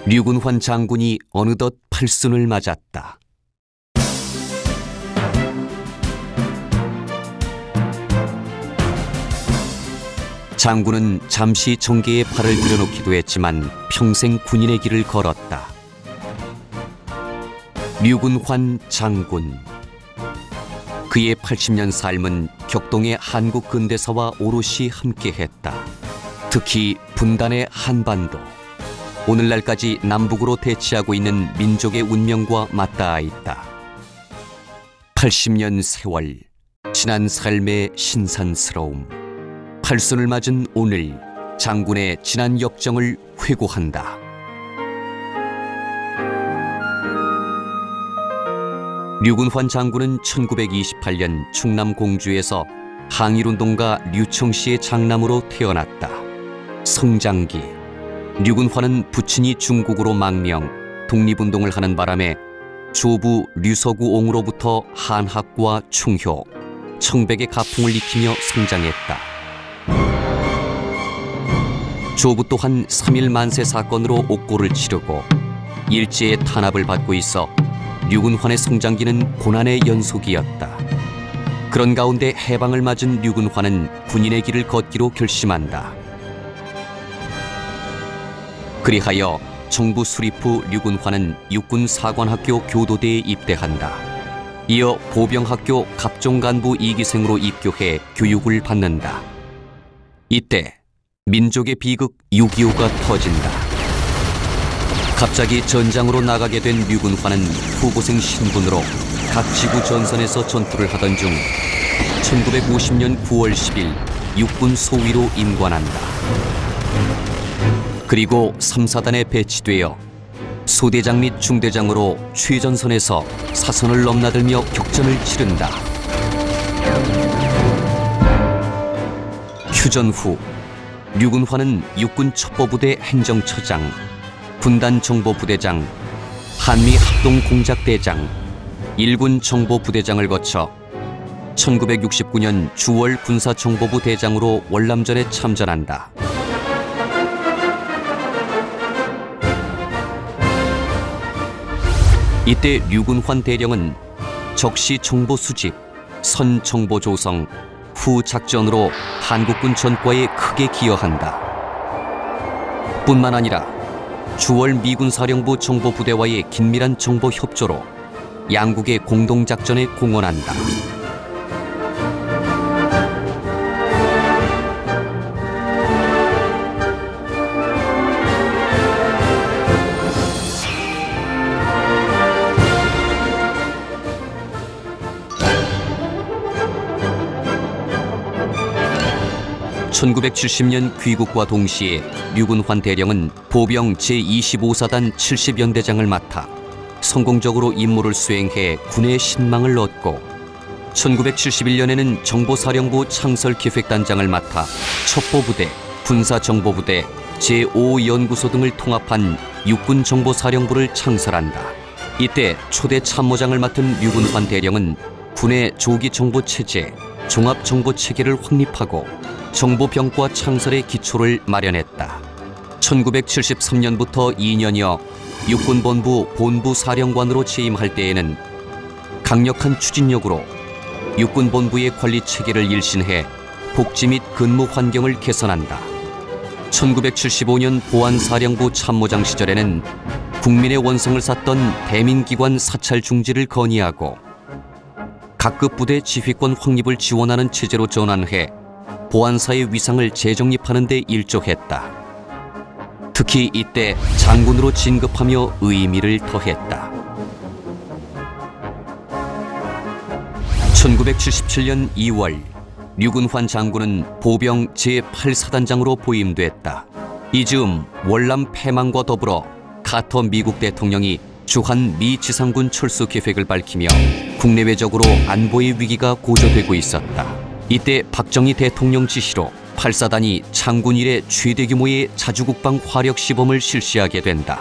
류군환 장군이 어느덧 팔순을 맞았다. 장군은 잠시 정계에 팔을 들여놓기도 했지만 평생 군인의 길을 걸었다. 류군환 장군. 그의 80년 삶은 격동의 한국 근대사와 오롯이 함께했다. 특히 분단의 한반도, 오늘날까지 남북으로 대치하고 있는 민족의 운명과 맞닿아 있다. 80년 세월, 지난 삶의 신선스러움. 팔순을 맞은 오늘, 장군의 지난 역정을 회고한다. 류군환 장군은 1928년 충남 공주에서 항일운동가 류청씨의 장남으로 태어났다. 성장기, 류군환은 부친이 중국으로 망명, 독립운동을 하는 바람에 조부 류서구옹으로부터 한학과 충효, 청백의 가풍을 익히며 성장했다. 조부 또한 3.1 만세 사건으로 옥고를 치르고 일제의 탄압을 받고 있어 류군환의 성장기는 고난의 연속이었다. 그런 가운데 해방을 맞은 류군환은 군인의 길을 걷기로 결심한다. 그리하여 정부 수립 후 류군환은 육군 사관학교 교도대에 입대한다. 이어 보병학교 갑종간부 2기생으로 입교해 교육을 받는다. 이때 민족의 비극 6.25가 터진다. 갑자기 전장으로 나가게 된 류군환은 후보생 신분으로 각 지구 전선에서 전투를 하던 중 1950년 9월 10일 육군 소위로 임관한다. 그리고 3, 4단에 배치되어 소대장 및 중대장으로 최전선에서 사선을 넘나들며 격전을 치른다. 휴전 후 류군환은 육군 첩보부대 행정처장, 분단 정보부대장, 한미합동공작대장, 일군 정보부대장을 거쳐 1969년 주월 군사정보부 대장으로 월남전에 참전한다. 이때 류군환 대령은 적시 정보 수집, 선 정보 조성, 후 작전으로 한국군 전과에 크게 기여한다. 뿐만 아니라 주월 미군 사령부 정보부대와의 긴밀한 정보 협조로 양국의 공동작전에 공헌한다. (1970년) 귀국과 동시에 류군환 대령은 보병 제25사단 70연대장을 맡아 성공적으로 임무를 수행해 군의 신망을 얻고 1971년에는 정보사령부 창설기획단장을 맡아 첩보부대, 군사정보부대, 제5연구소 등을 통합한 육군정보사령부를 창설한다. 이때 초대 참모장을 맡은 류군환 대령은 군의 조기정보체제, 종합정보체계를 확립하고 정보병과 창설의 기초를 마련했다. 1973년부터 2년여 육군본부 본부사령관으로 재임할 때에는 강력한 추진력으로 육군본부의 관리체계를 일신해 복지 및 근무 환경을 개선한다. 1975년 보안사령부 참모장 시절에는 국민의 원성을 샀던 대민기관 사찰 중지를 건의하고 각급 부대 지휘권 확립을 지원하는 체제로 전환해 보안사의 위상을 재정립하는 데 일조했다. 특히 이때 장군으로 진급하며 의미를 더했다. 1977년 2월 류군환 장군은 보병 제8사단장으로 보임됐다. 이 즈음 월남 패망과 더불어 카터 미국 대통령이 주한 미 지상군 철수 계획을 밝히며 국내외적으로 안보의 위기가 고조되고 있었다. 이때 박정희 대통령 지시로 8사단이 장군 이래 최대 규모의 자주국방 화력 시범을 실시하게 된다.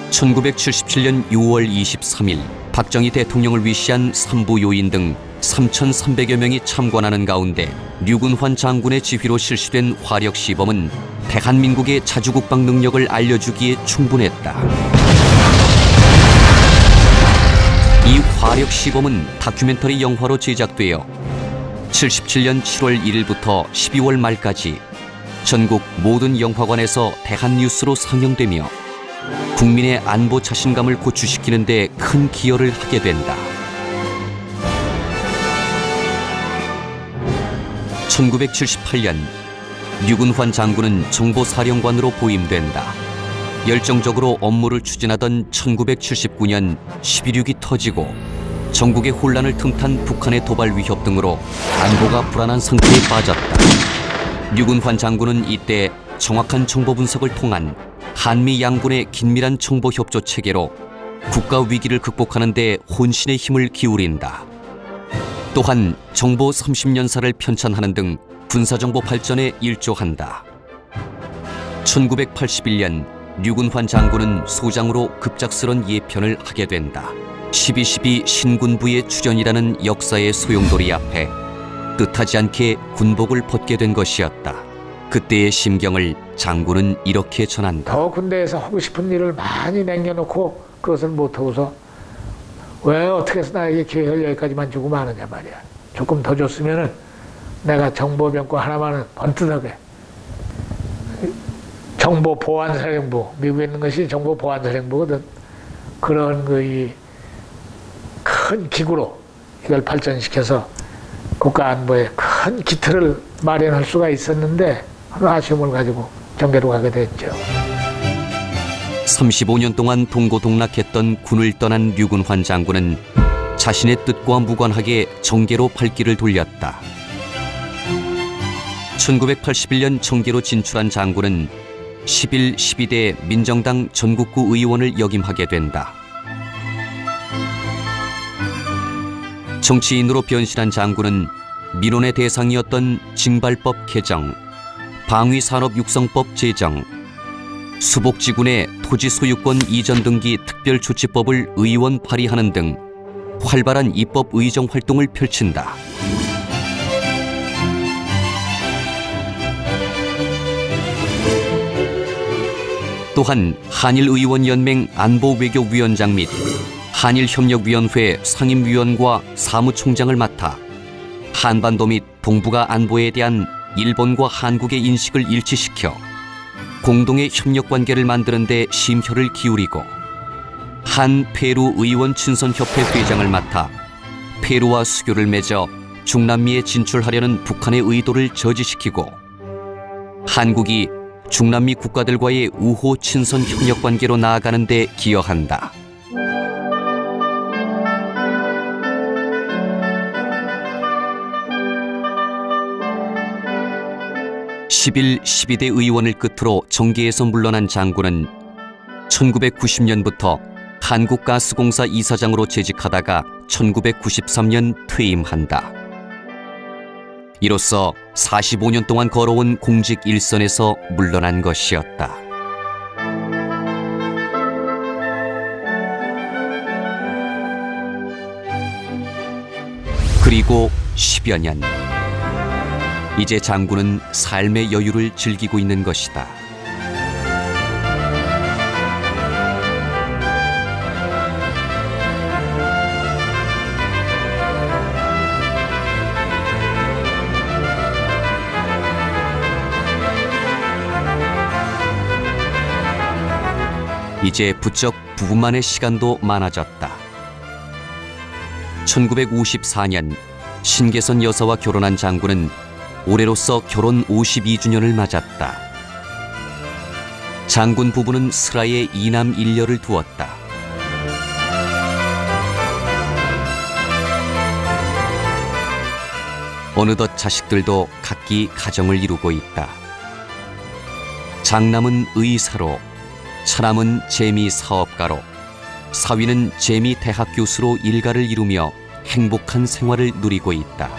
1977년 6월 23일 박정희 대통령을 위시한 삼부 요인 등 3,300여 명이 참관하는 가운데 류근환 장군의 지휘로 실시된 화력 시범은 대한민국의 자주국방 능력을 알려주기에 충분했다. 이 화력 시범은 다큐멘터리 영화로 제작되어 77년 7월 1일부터 12월 말까지 전국 모든 영화관에서 대한뉴스로 상영되며 국민의 안보 자신감을 고취시키는 데 큰 기여를 하게 된다. 1978년 류근환 장군은 정보사령관으로 보임된다. 열정적으로 업무를 추진하던 1979년 11.6이 터지고 전국의 혼란을 틈탄 북한의 도발 위협 등으로 안보가 불안한 상태에 빠졌다. 류근환 장군은 이때 정확한 정보 분석을 통한 한미 양군의 긴밀한 정보 협조 체계로 국가 위기를 극복하는 데 혼신의 힘을 기울인다. 또한 정보 30년사를 편찬하는 등 군사정보 발전에 일조한다. 1981년 류근환 장군은 소장으로 급작스런 예편을 하게 된다. 12.12 신군부의 출연이라는 역사의 소용돌이 앞에 뜻하지 않게 군복을 벗게 된 것이었다. 그때의 심경을 장군은 이렇게 전한다. 더 군대에서 하고 싶은 일을 많이 남겨놓고 그것을 못하고서 왜 어떻게 해서 나에게 기회를 여기까지만 주고 마느냐 말이야. 조금 더 줬으면은 내가 정보병과 하나만은 번뜩하게 정보보안사령부, 미국에 있는 것이 정보보안사령부거든. 그런 큰 기구로 이걸 발전시켜서 국가 안보에 큰 기틀을 마련할 수가 있었는데 아쉬움을 가지고 정계로 가게 됐죠. 35년 동안 동고동락했던 군을 떠난 류근환 장군은 자신의 뜻과 무관하게 정계로 발길을 돌렸다. 1981년 정계로 진출한 장군은 11, 12대 민정당 전국구 의원을 역임하게 된다. 정치인으로 변신한 장군은 민원의 대상이었던 징발법 개정, 방위산업육성법 제정, 수복지군의 토지소유권 이전 등기 특별조치법을 의원 발의하는 등 활발한 입법 의정 활동을 펼친다. 또한 한일의원연맹 안보외교위원장 및 한일협력위원회 상임위원과 사무총장을 맡아 한반도 및 동북아 안보에 대한 일본과 한국의 인식을 일치시켜 공동의 협력관계를 만드는 데 심혈을 기울이고 한 페루 의원 친선협회 회장을 맡아 페루와 수교를 맺어 중남미에 진출하려는 북한의 의도를 저지시키고 한국이 중남미 국가들과의 우호 친선 협력관계로 나아가는 데 기여한다. 11, 12대 의원을 끝으로 정계에서 물러난 장군은 1990년부터 한국가스공사 이사장으로 재직하다가 1993년 퇴임한다. 이로써 45년 동안 걸어온 공직 일선에서 물러난 것이었다. 그리고 10여 년. 이제 장군은 삶의 여유를 즐기고 있는 것이다. 이제 부쩍 부부만의 시간도 많아졌다. 1954년 신계선 여사와 결혼한 장군은 올해로써 결혼 52주년을 맞았다. 장군 부부는 슬하에 2남 1녀를 두었다. 어느덧 자식들도 각기 가정을 이루고 있다. 장남은 의사로, 차남은 재미사업가로, 사위는 재미대학 교수로 일가를 이루며 행복한 생활을 누리고 있다.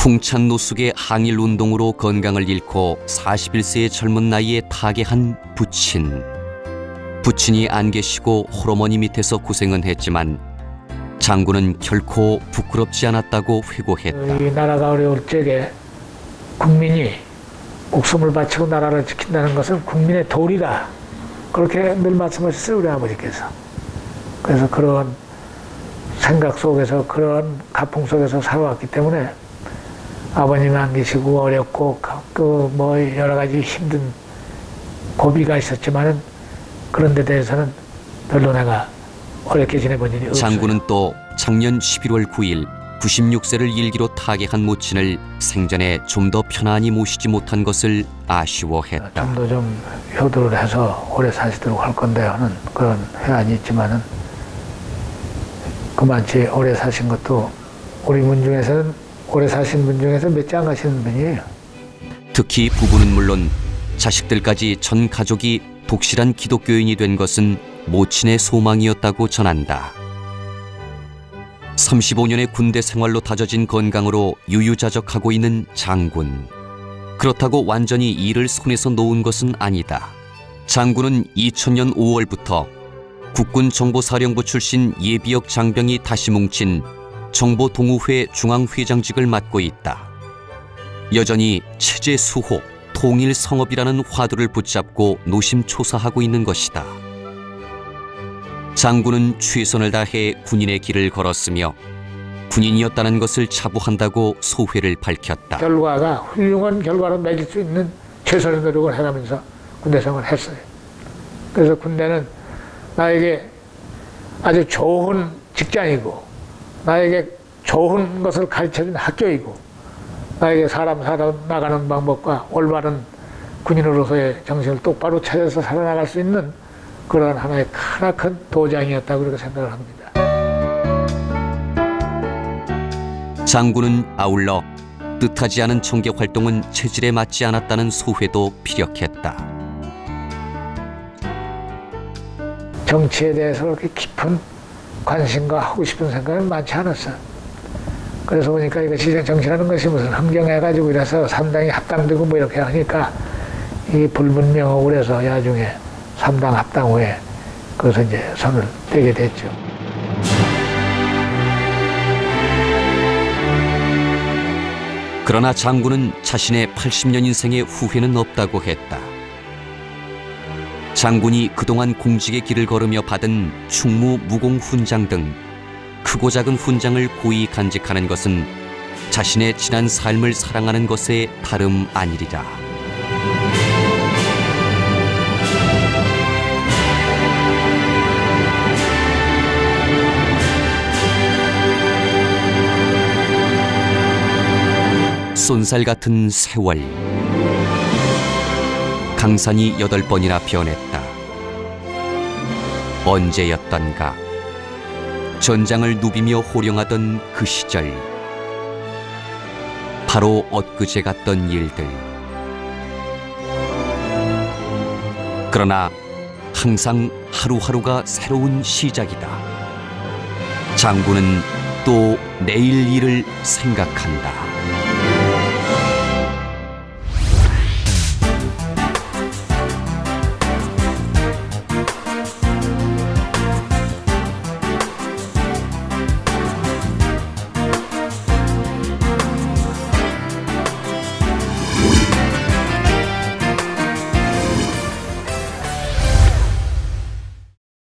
풍찬 노숙의 항일 운동으로 건강을 잃고 41세의 젊은 나이에 타계한 부친. 부친이 안 계시고 홀어머니 밑에서 고생은 했지만 장군은 결코 부끄럽지 않았다고 회고했다. 이 나라가 어려울 적에 국민이 목숨을 바치고 나라를 지킨다는 것은 국민의 도리다. 그렇게 늘 말씀하셨어요, 우리 아버지께서. 그래서 그런 생각 속에서, 그런 가풍 속에서 살아왔기 때문에 아버님이 안 계시고 어렵고 여러 가지 힘든 고비가 있었지만은 그런 데 대해서는 별로 내가 어렵게 지내본 일이 없어요. 장군은 또 작년 11월 9일 96세를 일기로 타계한 모친을 생전에 좀 더 편안히 모시지 못한 것을 아쉬워했다. 좀 더 좀 효도를 해서 오래 사시도록 할 건데 하는 그런 회한이 있지만은 그만치 오래 사신 것도 우리 분 중에서는 오래 사신 분 중에서 몇 장 가시는 분이에요. 특히 부부는 물론 자식들까지 전 가족이 독실한 기독교인이 된 것은 모친의 소망이었다고 전한다. 35년의 군대 생활로 다져진 건강으로 유유자적하고 있는 장군. 그렇다고 완전히 일을 손에서 놓은 것은 아니다. 장군은 2000년 5월부터 국군정보사령부 출신 예비역 장병이 다시 뭉친 정보동우회 중앙회장직을 맡고 있다. 여전히 체제 수호, 통일 성업이라는 화두를 붙잡고 노심초사하고 있는 것이다. 장군은 최선을 다해 군인의 길을 걸었으며 군인이었다는 것을 자부한다고 소회를 밝혔다. 결과가 훌륭한 결과를 맺을 수 있는 최선의 노력을 해가면서 군대 생활을 했어요. 그래서 군대는 나에게 아주 좋은 직장이고 나에게 좋은 것을 가르쳐준 학교이고 나에게 사람 살아나가는 방법과 올바른 군인으로서의 정신을 똑바로 찾아서 살아나갈 수 있는 그런 하나의 크나큰 도장이었다고 그렇게 생각을 합니다. 장군은 아울러 뜻하지 않은 청계 활동은 체질에 맞지 않았다는 소회도 피력했다. 정치에 대해서 그렇게 깊은 관심과 하고 싶은 생각은 많지 않았어. 그래서 보니까 이것이 정치라는 것이 무슨 흥정해가지고 이래서 삼당이 합당되고 뭐 이렇게 하니까 이게 불분명하고 그래서 나중에 삼당 합당 후에 그래서 이제 손을 떼게 됐죠. 그러나 장군은 자신의 80년 인생의 후회는 없다고 했다. 장군이 그동안 공직의 길을 걸으며 받은 충무, 무공 훈장 등 크고 작은 훈장을 고이 간직하는 것은 자신의 지난 삶을 사랑하는 것에 다름 아니리라. 쏜살 같은 세월. 강산이 8번이나 변했다. 언제였던가 전장을 누비며 호령하던 그 시절, 바로 엊그제 같던 일들. 그러나 항상 하루하루가 새로운 시작이다. 장군은 또 내일 일을 생각한다.